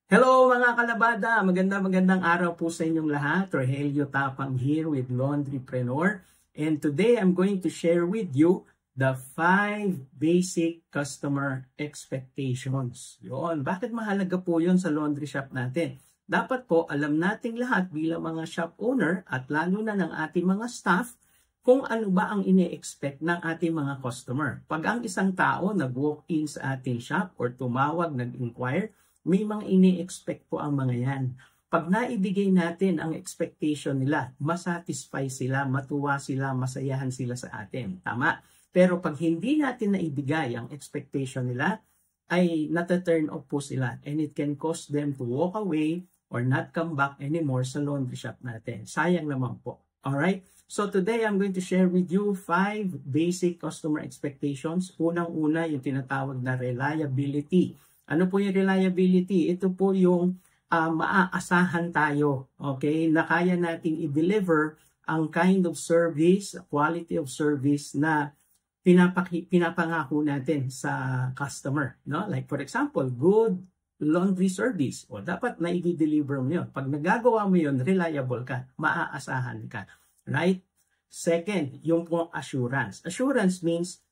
Hello mga kalabada! Magandang araw po sa inyong lahat. Rogelio Tapang here with Laundrypreneur. And today I'm going to share with you the 5 basic customer expectations. Yun. Bakit mahalaga po yun sa laundry shop natin? Dapat po alam nating lahat bilang mga shop owner at lalo na ng ating mga staff kung ano ba ang ine-expect ng ating mga customer. Pag ang isang tao nag-walk-in sa ating shop or tumawag, nag-inquire, may mga ini-expect po ang mga yan. Pag naibigay natin ang expectation nila, masatisfy sila, matuwa sila, masayahan sila sa atin. Tama? Pero pag hindi natin naibigay ang expectation nila, ay nata-turn off po sila. And it can cause them to walk away or not come back anymore sa laundry shop natin. Sayang naman po. Alright? So today, I'm going to share with you 5 basic customer expectations. Unang-una, yung tinatawag na reliability. Ano po yung reliability? Ito po yung maaasahan tayo, okay? Na kaya nating i-deliver ang kind of service, quality of service na pinapangako natin sa customer, no? Like for example, good laundry service. O dapat na i-deliver mo yun. Pag nagagawa mo yun, reliable ka, maaasahan ka, right? Second, yung po assurance. Assurance means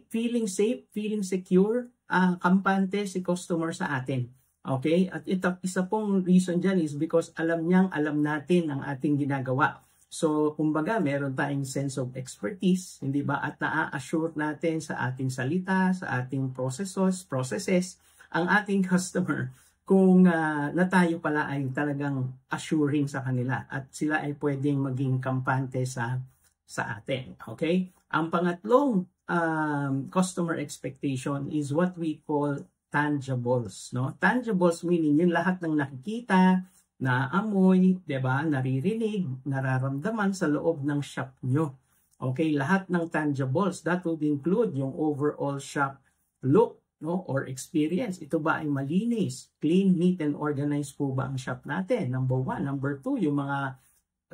feeling safe, feeling secure, kampante si customer sa atin. Okay? At isa pong reason dyan is because alam natin ang ating ginagawa. So, kumbaga, meron tayong sense of expertise, hindi ba? At na-assure natin sa ating salita, sa ating processes, ang ating customer kung na tayo pala ay talagang assuring sa kanila at sila ay pwedeng maging kampante sa atin. Okay? Ang pangatlong customer expectation is what we call tangibles, no? Tangibles meaning yung lahat ng nakikita, naamoy, 'di ba? Naririnig, nararamdaman sa loob ng shop nyo. Okay, lahat ng tangibles, that would include yung overall shop look, no, or experience. Ito ba ay malinis, clean, neat and organized po ba ang shop natin? Number 1, number 2, yung mga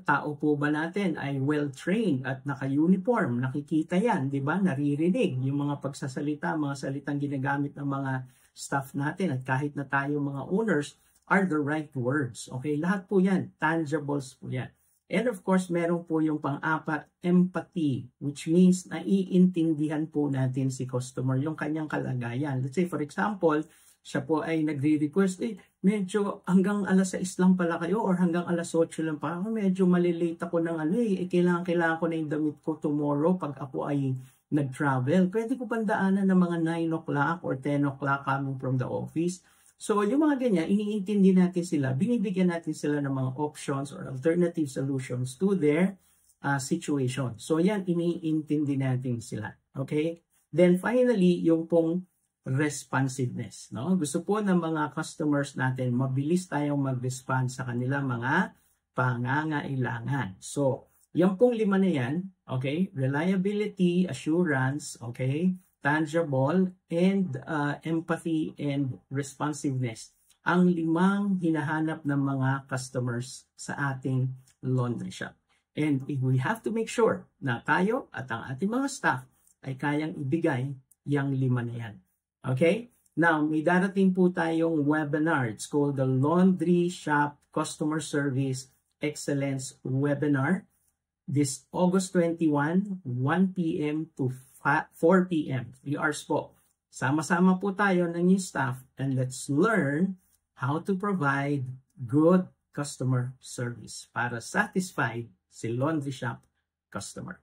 tao po ba natin ay well-trained at naka-uniform, nakikita yan, di ba? Naririnig yung mga pagsasalita, mga salitang ginagamit ng mga staff natin at kahit na tayo mga owners are the right words. Okay, lahat po yan, tangibles po yan. And of course, meron po yung pang-apat, empathy, which means naiintindihan po natin si customer, yung kanyang kalagayan. Let's say, for example, siya po ay nagre-request, medyo hanggang alas 6 lang pala kayo or hanggang alas 8 lang pa ako, medyo malilate ako ng kailangan ko na yung damit ko tomorrow pag ako ay nag-travel. Pwede ko pandaanan ng mga 9 o'clock or 10 o'clock coming from the office. So yung mga ganyan, iniintindi natin sila, binibigyan natin sila ng mga options or alternative solutions to their situation. So yan, iniintindi natin sila. Okay? Then finally, yung pong responsiveness, no? Gusto po ng mga customers natin mabilis tayong mag-respond sa kanilang mga pangangailangan. So, yung pong 5 na yan, okay? Reliability, assurance, okay? Tangible, and empathy and responsiveness. Ang 5 hinahanap ng mga customers sa ating laundry shop. And we have to make sure na tayo at ang ating mga staff ay kayang ibigay yung 5 na yan. Okay? Now, may darating po tayong webinar. It's called the Laundry Shop Customer Service Excellence Webinar. This August 21, 1 p.m. to 4 p.m. 3 hours po. Sama-sama po tayo ng new staff and let's learn how to provide good customer service para satisfied si laundry shop customer.